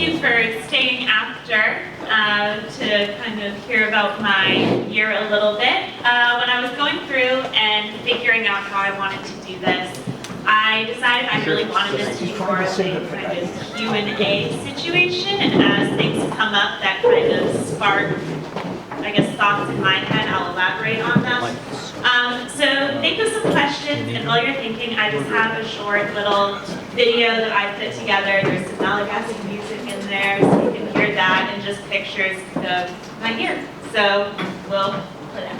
you for staying after to kind of hear about my year a little bit. When I was going through and figuring out how I wanted to do this, I decided I really wanted this to be more of a kind of Q&A situation, and as things come up that kind of spark, I guess, thoughts in my head, I'll elaborate on them. So think of some questions, and while you're thinking, I just have a short little video that I put together. There's some Madagascar music in there, so you can hear that, and just pictures of my year. So we'll put it.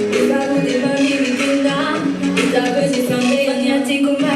If I would have been in Vietnam, if I was from there,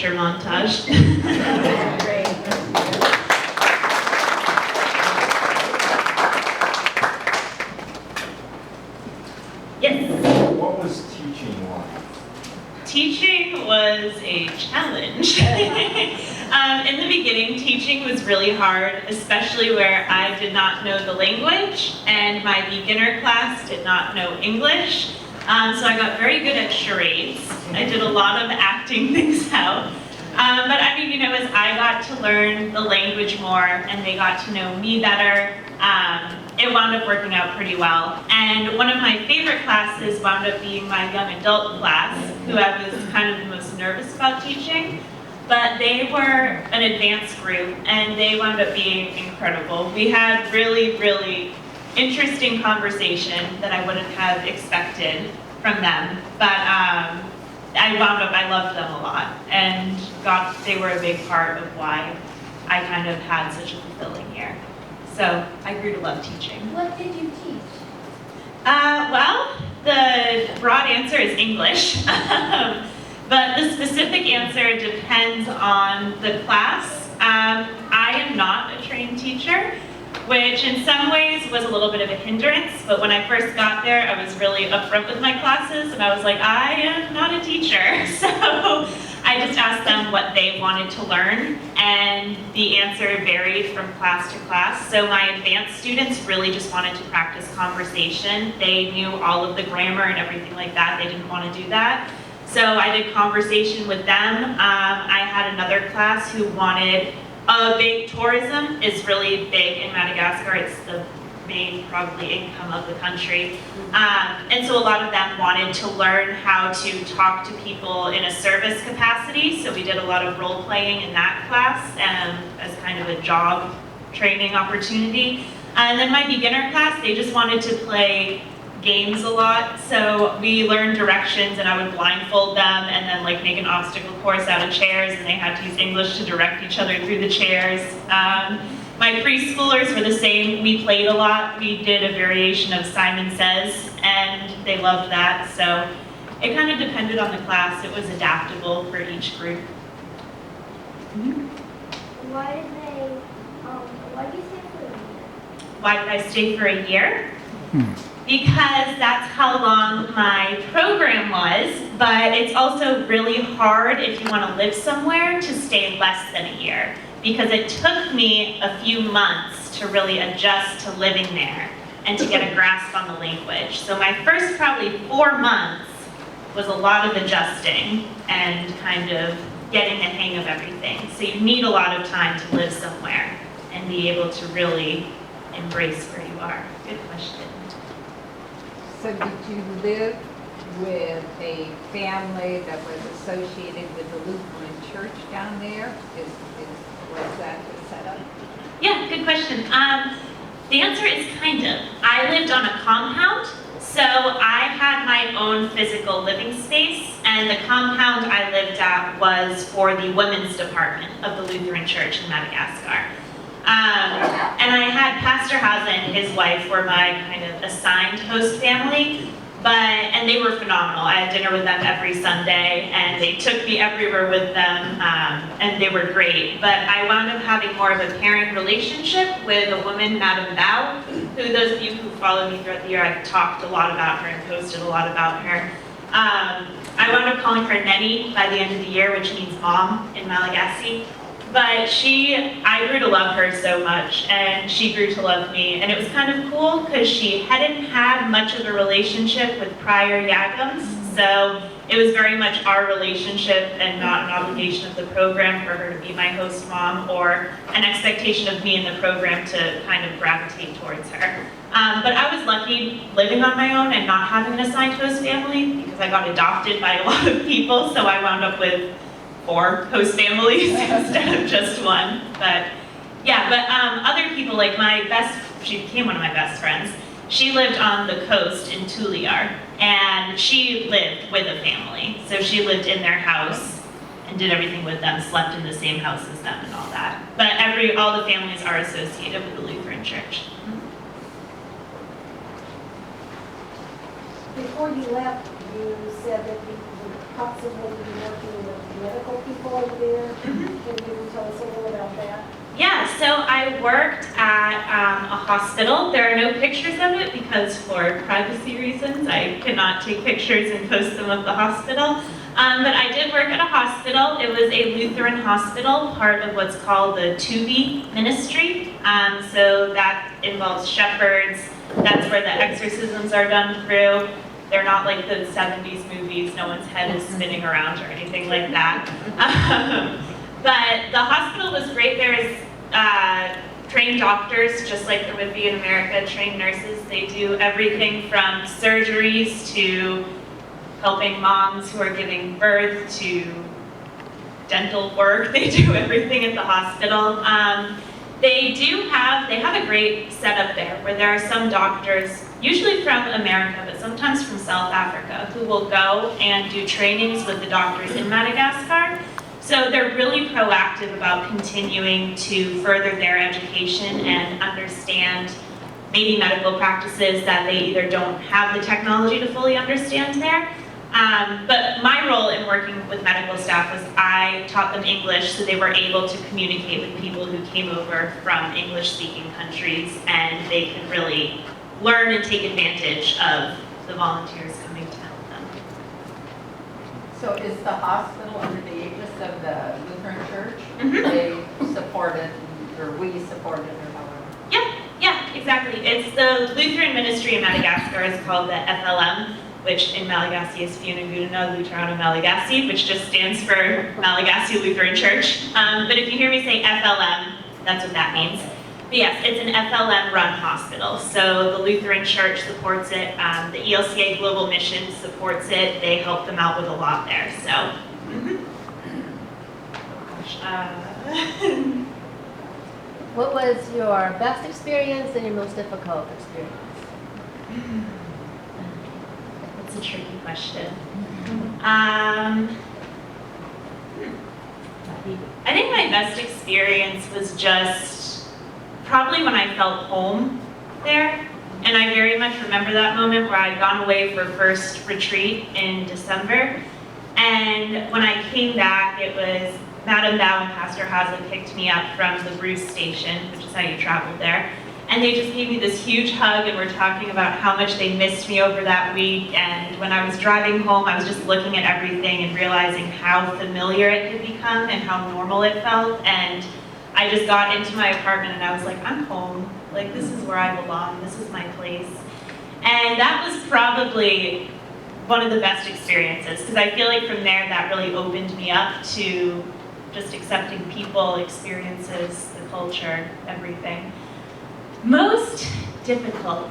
picture montage. Yes? What was teaching like? Teaching was a challenge. In the beginning, teaching was really hard, especially where I did not know the language and my beginner class did not know English. So I got very good at charades. I did a lot of acting things out. But I mean, as I got to learn the language more and they got to know me better, it wound up working out pretty well. And one of my favorite classes wound up being my young adult class, who I was kind of the most nervous about teaching. But they were an advanced group and they wound up being incredible. We had really, really interesting conversation that I wouldn't have expected from them. But I loved them a lot, and they were a big part of why I kind of had such a fulfilling year. So I grew to love teaching. What did you teach? Well, the broad answer is English, but the specific answer depends on the class. I am not a trained teacher, which in some ways was a little bit of a hindrance, but when I first got there, I was really upfront with my classes, and I was like, I am not a teacher. So I just asked them what they wanted to learn, and the answer varied from class to class. So my advanced students really just wanted to practice conversation. They knew all of the grammar and everything like that. They didn't want to do that. So I did conversation with them. I had another class who wanted big tourism is really big in Madagascar. It's the main probably income of the country. And so a lot of them wanted to learn how to talk to people in a service capacity. So we did a lot of role playing in that class as kind of a job training opportunity. And then my beginner class, they just wanted to play games a lot. So we learned directions and I would blindfold them and then like make an obstacle course out of chairs, and they had to use English to direct each other through the chairs. My preschoolers were the same. We played a lot. We did a variation of Simon Says, and they loved that. So it kind of depended on the class. It was adaptable for each group. Why did you stay for a year? Why did I stay for a year? Because that's how long my program was, but it's also really hard if you want to live somewhere to stay less than a year, because it took me a few months to really adjust to living there and to get a grasp on the language. So my first probably 4 months was a lot of adjusting and kind of getting the hang of everything. So you need a lot of time to live somewhere and be able to really embrace where you are. Good question. So did you live with a family that was associated with the Lutheran Church down there? Was that the setup? Yeah, good question. The answer is kind of. I lived on a compound, so I had my own physical living space, and the compound I lived at was for the women's department of the Lutheran Church in Madagascar. And I had Pastor Hausa and his wife were my kind of assigned host family, and they were phenomenal. I had dinner with them every Sunday, and they took me everywhere with them, and they were great. But I wound up having more of a parent relationship with a woman, Madame Bao, who those of you who follow me throughout the year, I've talked a lot about her and posted a lot about her. I wound up calling her Neni by the end of the year, which means mom in Malagasy. But I grew to love her so much, and she grew to love me. And it was kind of cool because she hadn't had much of a relationship with prior YAGMs. So it was very much our relationship and not an obligation of the program for her to be my host mom or an expectation of me in the program to kind of gravitate towards her. But I was lucky living on my own and not having an assigned host family because I got adopted by a lot of people. So I wound up with 4 host families instead of just one. But yeah, other people, like she became one of my best friends. She lived on the coast in Tuliar, and she lived with a family. So she lived in their house and did everything with them, slept in the same house as them and all that. But all the families are associated with the Lutheran Church. Before you left, you said that you possibly be working with medical people over there. Can you tell us a little about that? Yeah, so I worked at a hospital. There are no pictures of it because for privacy reasons, I cannot take pictures and post them of the hospital. But I did work at a hospital. It was a Lutheran hospital, part of what's called the Tubi ministry. So that involves shepherds. That's where the exorcisms are done through. They're not like those 70s movies. No one's head is spinning around or anything like that. But the hospital was great. There's trained doctors, just like there would be in America, trained nurses. They do everything from surgeries to helping moms who are giving birth to dental work. They do everything at the hospital. They have a great setup there where there are some doctors, usually from America, but sometimes from South Africa, who will go and do trainings with the doctors in Madagascar. So they're really proactive about continuing to further their education and understand maybe medical practices that they either don't have the technology to fully understand there. But my role in working with medical staff was I taught them English so they were able to communicate with people who came over from English-speaking countries, and they could really learn and take advantage of the volunteers coming to help them. So is the hospital under the aegis of the Lutheran Church? Mhm. They support it, or we support it, or however? Yeah, exactly. It's the Lutheran ministry in Madagascar is called the FLM, which in Malagasy is Fianarantsoa Luterana Malagasy, which just stands for Malagasy Lutheran Church. But if you hear me say FLM, that's what that means. But yes, it's an FLM-run hospital. So the Lutheran Church supports it. The ELCA Global Mission supports it. They help them out with a lot there. So. What was your best experience and your most difficult experience? That's a tricky question. I think my best experience was just probably when I felt home there. And I very much remember that moment where I'd gone away for first retreat in December. And when I came back, it was Madam Dow and Pastor Haslett picked me up from the Bruce station, which is how you traveled there. And they just gave me this huge hug and were talking about how much they missed me over that week. And when I was driving home, I was just looking at everything and realizing how familiar it could become and how normal it felt. And I just got into my apartment and I was like, I'm home. Like, this is where I belong. This is my place. And that was probably one of the best experiences, because I feel like from there that really opened me up to just accepting people, experiences, the culture, everything. Most difficult.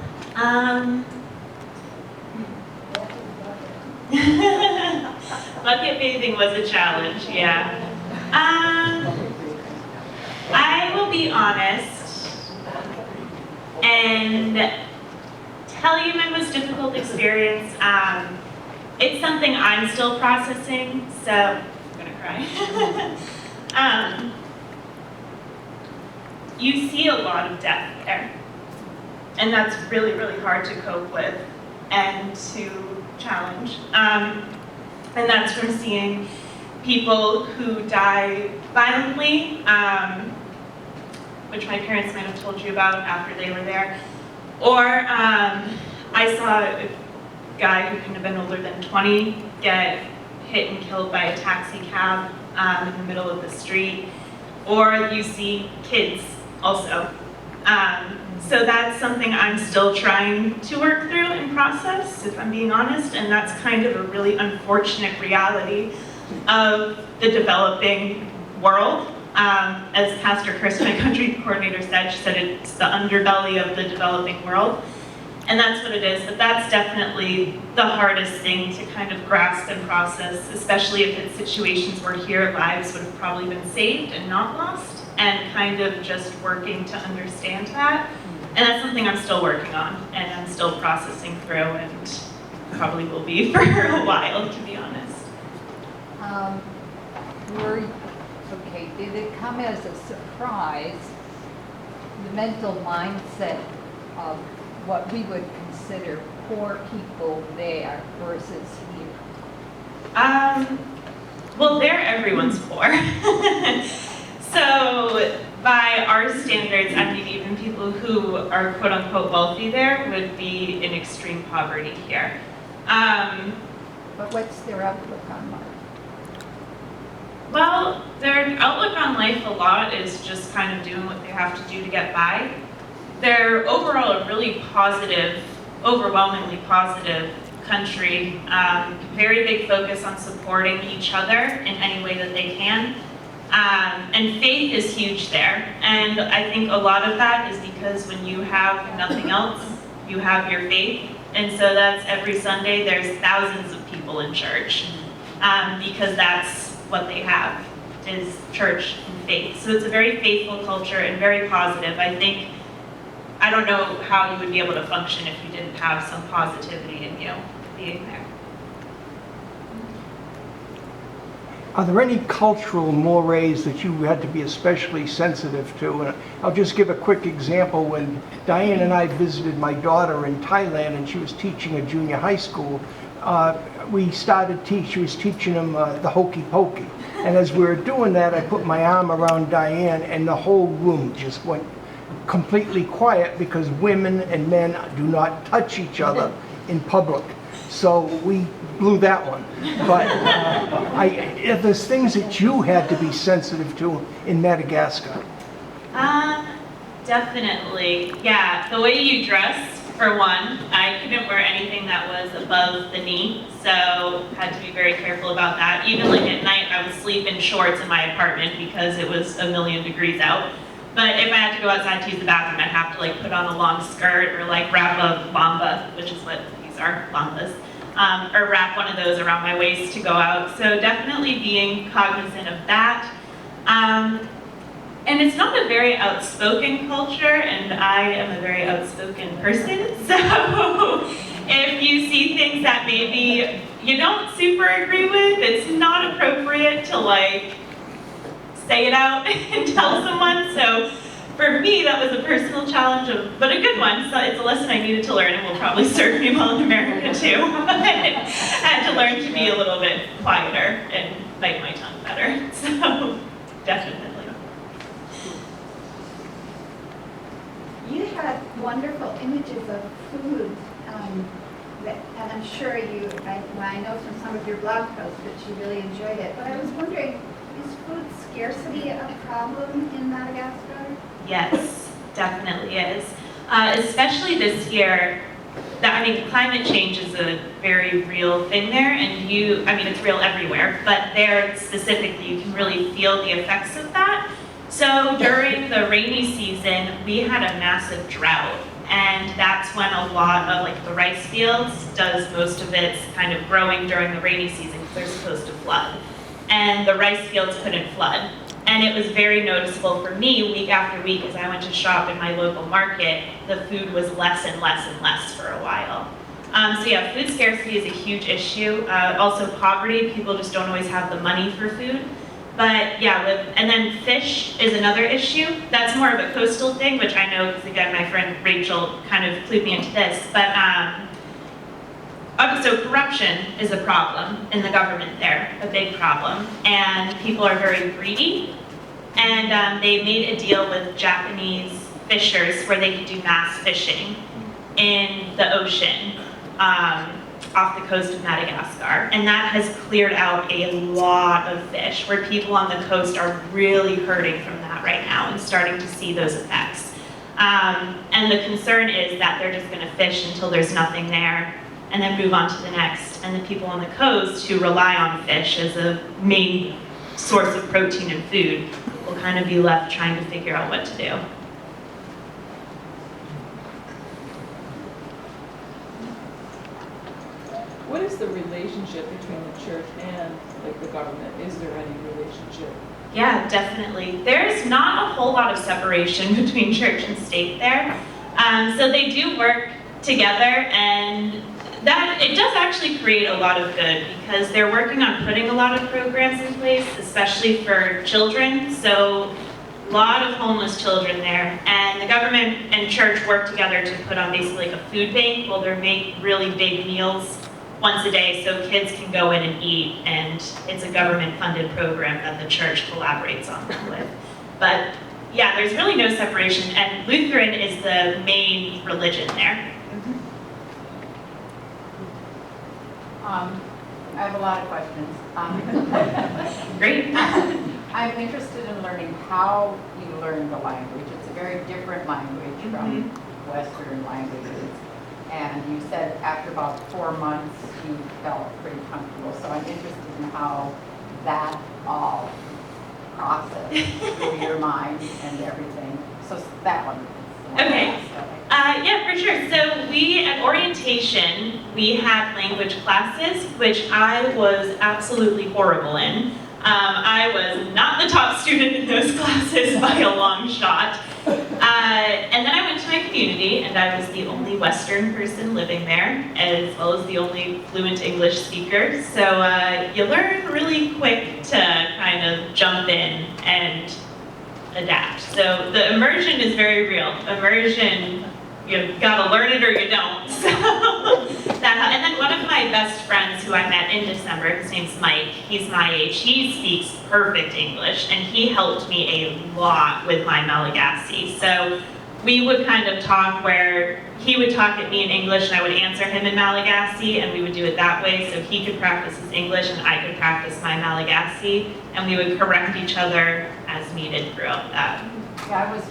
Bucket bathing was a challenge, yeah. I will be honest and tell you my most difficult experience. It's something I'm still processing, so I'm gonna cry. You see a lot of death there, and that's really, really hard to cope with and to challenge. And that's from seeing people who die violently, which my parents might have told you about after they were there. Or I saw a guy who couldn't have been older than 20 get hit and killed by a taxi cab in the middle of the street. Or you see kids also. So that's something I'm still trying to work through and process, if I'm being honest, and that's kind of a really unfortunate reality of the developing world. As Pastor Chris, my country coordinator, said, she said it's the underbelly of the developing world. And that's what it is, but that's definitely the hardest thing to kind of grasp and process, especially if it's situations where here lives would have probably been saved and not lost, and kind of just working to understand that. And that's something I'm still working on, and I'm still processing through, and probably will be for a while, to be honest. Did it come as a surprise, the mental mindset of what we would consider poor people there versus here? Well, they're everyone's poor. So by our standards, I mean, even people who are quote unquote wealthy there would be in extreme poverty here. But what's their outlook on life? Well, their outlook on life a lot is just kind of doing what they have to do to get by. They're overall a really positive, overwhelmingly positive country. Very big focus on supporting each other in any way that they can. And faith is huge there. And I think a lot of that is because when you have nothing else, you have your faith. And so that's every Sunday, there's thousands of people in church because that's what they have, is church and faith. So it's a very faithful culture and very positive. I don't know how you would be able to function if you didn't have some positivity in you being there. Are there any cultural mores that you had to be especially sensitive to? And I'll just give a quick example. When Diane and I visited my daughter in Thailand and she was teaching a junior high school, she was teaching them the hokey pokey. And as we were doing that, I put my arm around Diane and the whole room just went completely quiet because women and men do not touch each other in public. So we blew that one. But there's things that you had to be sensitive to in Madagascar. Definitely. Yeah, the way you dress, for one. I couldn't wear anything that was above the knee, so had to be very careful about that. Even like at night, I would sleep in shorts in my apartment because it was a million degrees out. But if I had to go outside to use the bathroom, I'd have to like put on a long skirt or like wrap a lamba, which is what these are, lambas, or wrap one of those around my waist to go out. So definitely being cognizant of that. And it's not a very outspoken culture, and I am a very outspoken person, so if you see things that maybe you don't super agree with, it's not appropriate to like say it out and tell someone. So for me, that was a personal challenge, but a good one. So it's a lesson I needed to learn and will probably serve me well in America too. I had to learn to be a little bit quieter and bite my tongue better, so definitely. You had wonderful images of food, and I'm sure I know from some of your blog posts that you really enjoyed it, but I was wondering, is food scarcity a problem in Madagascar? Yes, definitely is. Especially this year, climate change is a very real thing there, and it's real everywhere, but there specifically, you can really feel the effects of that. So during the rainy season, we had a massive drought, and that's when a lot of like the rice fields does most of its kind of growing during the rainy season because they're supposed to flood. And the rice fields couldn't flood. And it was very noticeable for me week after week as I went to shop in my local market, the food was less and less and less for a while. So yeah, food scarcity is a huge issue. Also poverty, people just don't always have the money for food. But yeah, and then fish is another issue. That's more of a coastal thing, which I know because again, my friend Rachel kind of clued me into this. But so corruption is a problem in the government there, a big problem. And people are very greedy. And they made a deal with Japanese fishers where they could do mass fishing in the ocean. Off the coast of Madagascar, and that has cleared out a lot of fish where people on the coast are really hurting from that right now and starting to see those effects. And the concern is that they're just going to fish until there's nothing there and then move on to the next. And the people on the coast who rely on fish as a main source of protein and food will kind of be left trying to figure out what to do. What is the relationship between the church and like the government? Is there any relationship? Yeah, definitely. There's not a whole lot of separation between church and state there. So they do work together, and that it does actually create a lot of good because they're working on putting a lot of programs in place, especially for children. So a lot of homeless children there, and the government and church work together to put on basically like a food bank. Well, they make really big meals once a day so kids can go in and eat, and it's a government-funded program that the church collaborates on that with. But yeah, there's really no separation, and Lutheran is the main religion there. I have a lot of questions. Great. I'm interested in learning how you learn the language. It's a very different language from Western languages. And you said after about 4 months, you felt pretty comfortable. So I'm interested in how that all processed through your mind and everything. So that one. Okay. Yeah, for sure. So we, at orientation, we had language classes, which I was absolutely horrible in. I was not the top student in those classes by a long shot. And then I went to my community, and I was the only Western person living there, as well as the only fluent English speaker. So you learn really quick to kind of jump in and adapt. So the immersion is very real. Immersion, you've got to learn it or you don't. So and then one of my best friends who I met in December, his name's Mike, he's my age, he speaks perfect English, and he helped me a lot with my Malagasy. So we would kind of talk where he would talk at me in English and I would answer him in Malagasy, and we would do it that way so he could practice his English and I could practice my Malagasy, and we would correct each other as needed throughout that. Yeah, I was